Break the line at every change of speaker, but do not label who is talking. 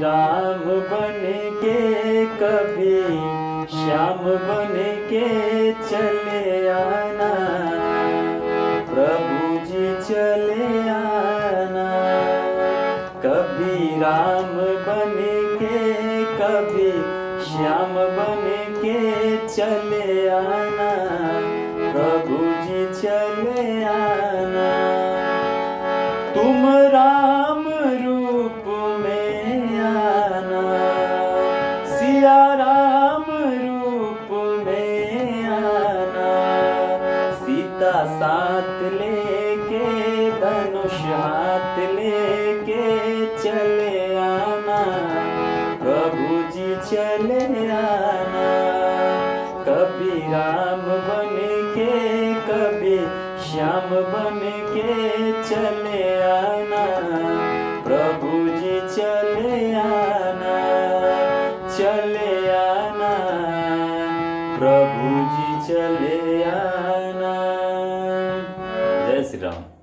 राम बन के कभी श्याम बन के चले आना, प्रभु जी चले आना। कभी राम बन के कभी श्याम बन के चले आना, प्रभु जी चले आना। तुम राम रूप में आना, सिया राम रूप में आना। सीता साथ लेके धनुष हाथ लेके चले आना, प्रभु जी चले आना। कभी राम बन के कभी श्याम बन के चले आना, प्रभु जी चले आना, चले आना, प्रभु जी चले आना। जय श्री राम।